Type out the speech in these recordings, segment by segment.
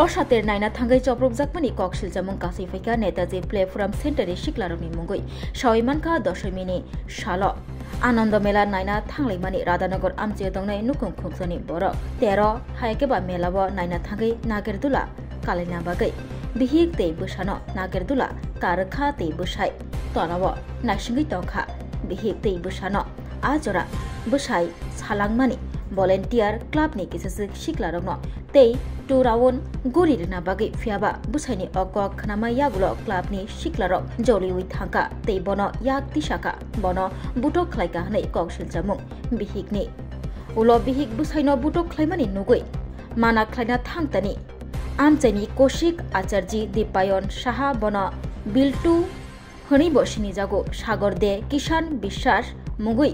Oshater naina thangai choprok jakmani koksil jamung kasi faika Netaji Platform Center Shiklaroni mungoi Shawimanka Doshimini Shalo Ananda Mela naina thanglaimani Radhanagar amche dongnai nukung khungsani borok 13 haikeba melabo naina thangai nagerdula kalina bagai bihik tei busano nagerdula karakha tei busai tonawo nasingai tongkha bihik tei busano ajora busai salangmani volunteer club ni kisase shiklarokno tei Turawon guri rina bagi fiaba busaini okok khanama yagulo club ni shiklarok joli ui thangka tei bono yak tisaka bono butok khlaika hanai koksil jamung bihik ni ulo bihik busaino butok khlaimani nugui mana khlaina thangtani amchani koshik acharji dipayon saha bono biltu honi bosini jago sagor de kishan bishas mugui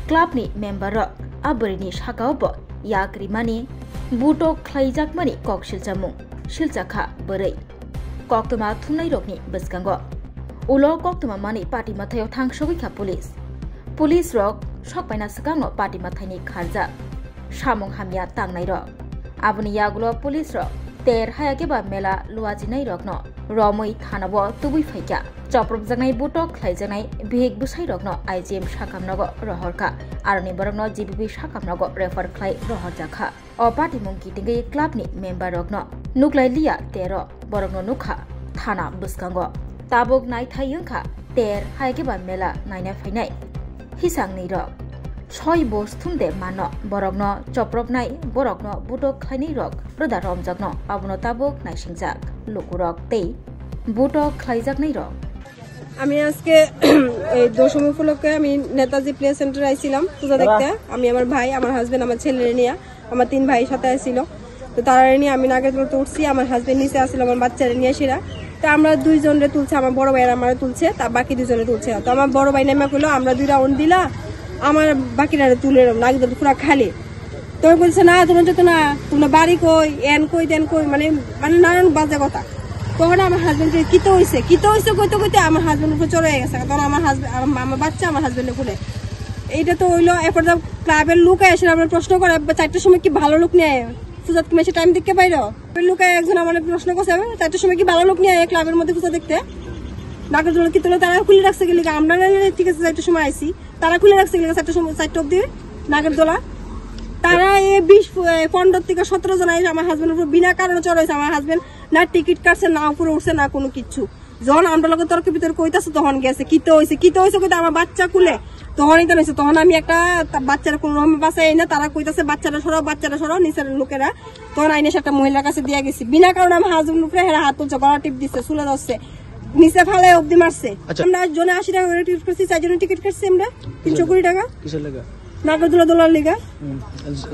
club ni member rok aburini sakaobo yak rimani butok khlaijakmani koksil jamung silchakha borei koktoma thunai rokni biskango ulo koktoma mani party mathayo thangsogikha police rok sokpaina sakango party mathaini kharja samung hamya tangnai rok abuni yagulo police rok ter hayakeba mela luajinai rokno romoi thanabo tubui phaika choprok jangai butok khlaijanai bihik busai rokno IGM sakamnago rohorka aroni borokno GBP sakamnago refer khlai rohorjakha o party mungki tingai club ni member rokno nuklai liya 13 borokno nukha thana buskango tabuk nai thayungkha ter haikeba mela naina phainai hisangni rok ছয় বস্তুমদে মানো বরকনো চপ্রক নাই বরকনো বুটক খাইনি rock Prada রমজাকনো আবনো তাবুক নাইসিংজাক লুকুরক তেই বুটক খাইজাক নাই rock আমি আজকে এই দশম উপলক্ষে আমি নেতাজি প্লে সেন্টারে আইছিলাম পূজা দেখতে আমি আমার ভাই আমার হাজবেন্ড আমার ছেলের নিয়ে আমার তিন ভাই সাথে আইছিল তো তারা নিয়ে আমি নাগেরদোলাতে উঠছি আমার হাজবেন্ড নিচে আসছিল আমার বাচ্চারে নিয়ে সেরা তো আমরা দুইজনরে তুলছে আমার বড় ভাই আর আমারে তুলছে তা বাকি দুইজনে তুলছে তো আমার বড় ভাই নেমে কইলো আমরা দুই রাউন্ড দিলা আমার বাকিরা তুলে নাগেরদোলা পুরো খালি তো বলছে না তোমরা যত না তোমরা বাড়ি কই এন কই দেন কই মানে মানে নানান বাজে কথা তখন আমার হাজবেন্ড কিতো হইছে কইতে কইতে আমার হাজবেন্ড উপরে চড়ে গেছে তখন আমার হাজবেন্ড আমার বাচ্চা আমার হাজবেন্ডে খুলে এইটা তো হইলো এরপর ক্লাবের লোক এসে আমরা প্রশ্ন করে 4টার সময় কি ভালো লোক নিয়ে পূজা তুমি এসে টাইম দেখতে পাইরো লোক একজন আমার প্রশ্ন করছে 4টার সময় কি ভালো লোক নিয়ে ক্লাবের মধ্যে পূজা দেখতে নাগেরদোলা কি তোলে তারা খুলে রাখছে গেলে আমরা ঠিক আছে 4টার সময় আইছি তারা খুলে রাখছে গেলে 4টার সময় 4টা অবধি নাগেরদোলা তারা এই 20-15 থেকে 17 জন আমার হাজবেন্ডের উপর বিনা কারণে চড়াইছে আমার হাজবেন্ড না টিকিট কাটছে না উপরে উঠছে না কোনো কিছু যখন আমরা লোকের তর্কের ভিতরে কইতাছে তখন গেছে কিতে হইছে কইতে আমার বাচ্চা কুলে তখনই তো হইছে তখন আমি একটা বাচ্চার কোন রকমে বাঁচাই না তারা কইতাছে বাচ্চাটা সরাও নিচের লোকেরা তখন আইনে একটা মহিলার কাছে দিয়ে গেছি বিনা কারণে আমার হাজবেন্ড উপরে হেরা হাত তুলছে গলা টিপ দিচ্ছে চুলে ধরছে নিচে ফালে অবধি মারছে আমরা জনে 80 টাকা করে টিকিট করছি 4 জনের টিকিট কাটছি আমরা 320 টাকা কিসের লাগা নাগেরদোলা দোলার লিগা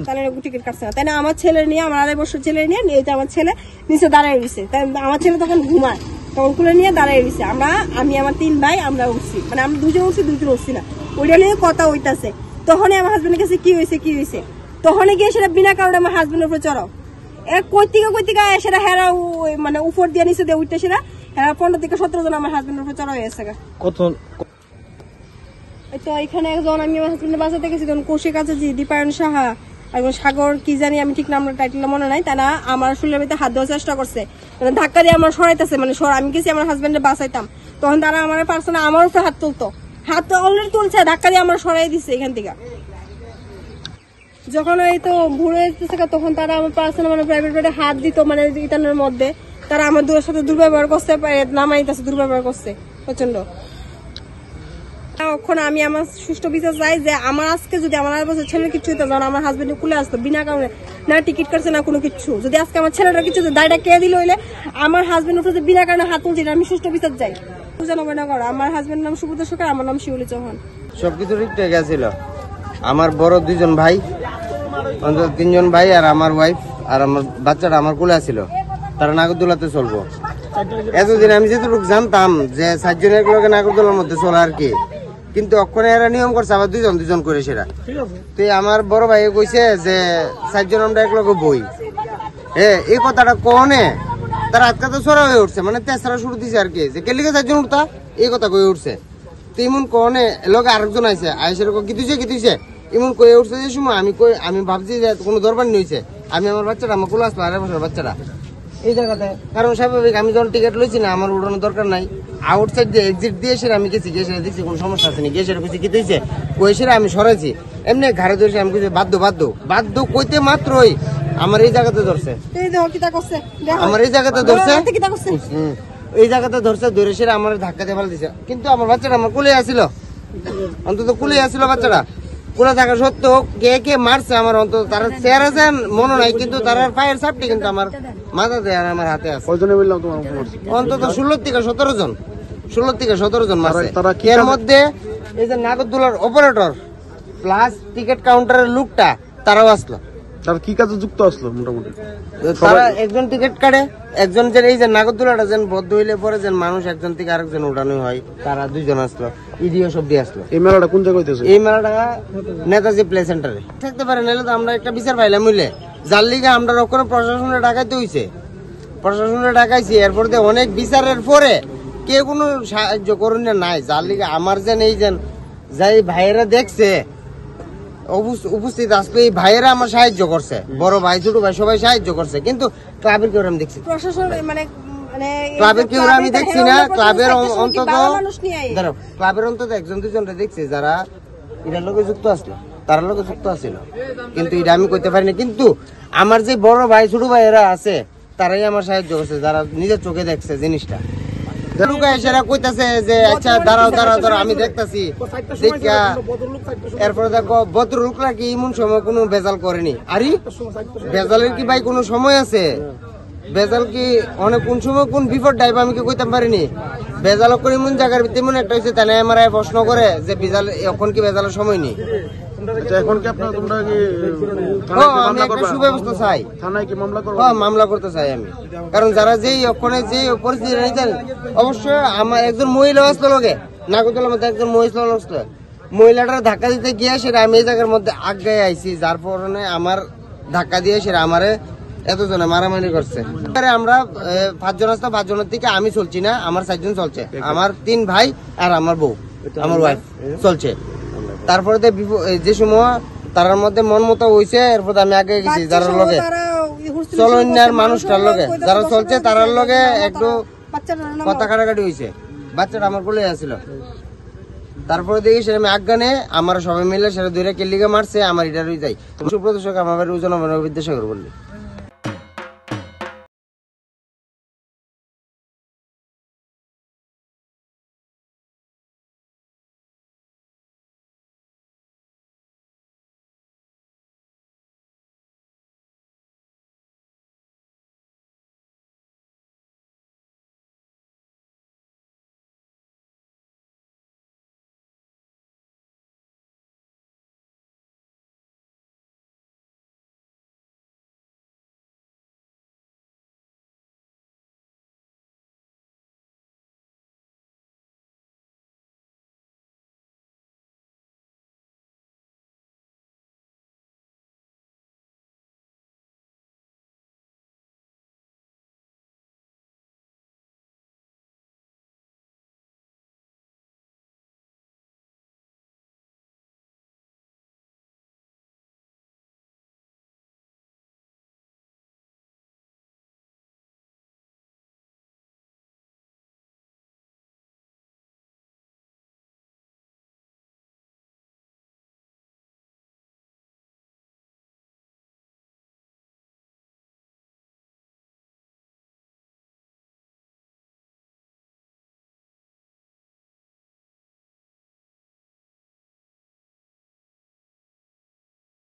তাহলে টিকিট কাটছে না তাই না আমার ছেলে নিয়ে আমার 2.5 বছর ছেলে নিয়ে এইটা আমার ছেলে নিচে দাঁড়ায় রয়েছে তাই আমার ছেলে তখন ঘুমায় তখন খুলে নিয়ে দাঁড়ায় রয়েছে আমি আমার 3 ভাই আমরা উঠছি মানে আমরা দুজন উঠছি না ওইটা নিয়ে কথা হইতাছে তখনই আমার হাজবেন্ডের কাছে কি হয়েছে তখনই গিয়ে সেটা বিনা কারণে আমার হাজবেন্ডের উপরে চড়াও কই থেকে সেটা হেরা মানে উপর দিয়ে নিচে দিয়ে উঠতে সেটা হেরা 15 থেকে 17 জন আমার হাজবেন্ডের উপরে চড়াও হয়েছে তো এখানে একজন আমি আমার হাজবেন্ডের বাসাতে গেছি তখন কৌশিক আছে জি দীপায়ন সাহা একজন সাগর কি জানি আমি ঠিক নামটা টাইটেলটা মনে নাই তাই না আমার শুলে আমি হাত দেওয়ার চেষ্টা করছে মানে ধাক্কা দিয়ে আমার সরাইতেছে মানে আমি গেছি আমার হাজবেন্ডের বাসাইতাম তখন তারা আমার পার্সোনাল আমার উপরে হাত তুলতো হাত তো অলরেডি তুলছে ধাক্কা দিয়ে আমার সরাই দিচ্ছে এখান থেকে যখন এই তো ঘুরে যেতেছে তখন তারা আমার পার্সোনাল মানে প্রাইভেট বেডে হাত দিত মানে ইতানের মধ্যে তারা আমার দুয়ের সাথে দুর্ব্যবহার করছে নামাইতেছে দুর্ব্যবহার করছে প্রচন্ড তখন আমি আমার সুষ্ঠু বিচার চাই যে আমার আজকে যদি আমার 8 বছর ছেলের কিছু হইতো আমার হাজবেন্ড খুলে আসতো বিনা কারণে না টিকিট কাটছে না কোনো কিছু যদি আজকে আমার ছেলেটা কিছু দায়টা কে দিল হইলে আমার হাজবেন্ড উপরে বিনা কারণে হাত তুলছি আমি সুষ্ঠু বিচার চাই পূজানগর আমার হাজবেন্ডের নাম সুব্রত সরকার আমার নাম শিউলি চৌহান সবকিছু ঠিকঠাক গেছিল আমার বড় 2 জন ভাই 3 জন ভাই আর আমার ওয়াইফ আর আমার বাচ্চাটা আমার কোলে ছিল তারা নাগরদোলাতে চলবো এতদিন আমি যেটুকু জানতাম যে 4 জনের লোকে নাগরদোলার মধ্যে চলে আর কি কিন্তু অক্ষণে এরা নিয়ম করছে আবার দুজন করে সেরা তো আমার বড় ভাই কইছে যে 4 জন আমরা একলগে বই এই কথাটা কোনে তার আজকে তো সরা হয়ে উঠছে মানে তেসরা শুরু দিছে আর কি যে কেলিকে 4 জন উঠতা এই কথা কই উঠছে তো এমন কোনে লগে আরেকজন আইছে আইসের কি দিছে এমন কই উঠছে যে সময় আমি ভাবছি যে কোনো দরবার নিয়েছে আমি আমার বাচ্চাটা আমার কোলে আসলো 2.5 বছর বাচ্চাটা এই জায়গাতে। কারণ স্বাভাবিক আমি যখন টিকিট লইছি না, আমার উড়ানোর দরকার নাই, আউটসাইড দিয়ে এক্সিট দিয়ে সেটা আমি গেছি, গিয়ে সেটা দেখছি কোনো সমস্যা আছে না, গিয়ে সেটা কিছু কি দিয়েছে কই সেটা আমি সরাইছি, এমনি ঘাড়ে ধরেছি আমি কিছু বাধ্য কইতে মাত্রই আমার এই জায়গাতে ধরছে, আমার এই জায়গাতে ধরছে, এই জায়গাতে ধরছে, ধরে সেটা আমার ধাক্কা দিয়ে ফেলে দিছে। কিন্তু আমার বাচ্চাটা আমার কুলে আসছিল, অন্তত কুলে আসছিল বাচ্চাটা, কুলে থাকা সত্ত্বেও কে কে মারছে আমার অন্তত তারা চেহারা যেন মনে নাই, কিন্তু তার পায়ের চাপটি কিন্তু আমার মাথাতে আর আমার হাতে আছে। অন্তত 16 থেকে 17 জন মারছে। এর মধ্যে এই যে নাগরদোলার অপারেটর প্লাস টিকিট কাউন্টারের লোকটা তারাও আসলো। তারা কি কাজে যুক্ত আসলো মোটামুটি? তারা একজন টিকিট কাটে, একজন যে এই যে নাগরদোলাটা যেন বদ্ধ হইলে পরে যেন মানুষ একজন থেকে আরেকজন উঠানো হয়, তারা 2 জন আসলো, ইডিও সব দিয়ে আসলো। এই মেলাটা কোন জায়গায় হইতেছে? এই মেলাটা নেতাজি প্লে সেন্টারে থাকতে পারে, নাহলে তো আমরা একটা বিচার পাইলাম হইলে, যার লিগে আমরা ওখানে প্রশাসনের ডাকাইতে হইছে, প্রশাসনের ডাকাইছি, এরপর দিয়ে অনেক বিচারের পরে কে কোনো সাহায্য করুন নাই, যার লিগে আমার যেন এই যেন যাই ভাইয়েরা দেখছে উপস্থিত আসলে এই ভাইয়েরা আমার সাহায্য করছে, বড় ভাই ছোট ভাই সবাই সাহায্য করছে, কিন্তু ক্লাবের কেউ আমি দেখছি, ক্লাবের কেউ আমি দেখছি না। ক্লাবের অন্তত ক্লাবের অন্তত 1-2 জন দেখছি যারা এটার লোকে যুক্ত আসলো, তার লোকে যুক্ত আসছিল, কিন্তু এটা আমি করতে পারিনি। কিন্তু আমার যে বড় ভাই ছোট ভাইয়েরা আছে তারাই আমার সাহায্য করছে, যারা নিজের চোখে দেখছে জিনিসটা। কইতাছে যে আচ্ছা দাঁড়াও আমি দেখতেছি, এরপরে দেখো ভদ্রলোকরা কি এমন সময় কোনো বেজাল করেনি। আরে বেজালের কি ভাই কোনো সময় আছে? বেজাল কি অনেক কোন সময় কোন বিপদ ডাইব আমি কি কইতে পারিনি। বেজাল করে এমন জায়গার তেমন একটা হয়েছে, তাই আমার প্রশ্ন করে যে বেজাল এখন কি বেজালের সময় নেই। এখন কি আপনারা তোমরা কি আমি একটা সুব্যবস্থা চাই, থানায় কি মামলা করব? মামলা করতে চাই আমি, কারণ যারা যেই ওখানে যে পরিস্থিতি নিতেন, অবশ্যই আমার একজন মহিলা আসলো লোকে নাগরদোলার মধ্যে, একজন মহিলা আসলো, মহিলাটার ধাক্কা দিতে গিয়ে সেটা আমি এই জায়গার মধ্যে আগায় আইছি, যার কারণে আমার ধাক্কা দিয়ে সেটা আমারে এতজনে মারামারি করছে। আমরা 5 জন আসতো, 5 জনের থেকে আমি চলছি না, আমার 4 জন চলছে, আমার 3 ভাই আর আমার বউ, আমার ওয়াইফ চলছে। তারপরে যে সময় তার মধ্যে মন মতো হয়েছে, এরপর আমি আগে গেছি যারা লগে চলন্যার মানুষটার লগে যারা চলছে তারার লগে একটু কথা কাটাকাটি হয়েছে, বাচ্চাটা আমার কোলে আসছিল। তারপরে দেখি সেটা আমি আজ্ঞানে আমার সবাই মিলে সেটা 2 কেলিকে মারছে, আমার এটারই যাই সুপ্রদর্শক আমার ওজন বিদ্যাসাগর বললি।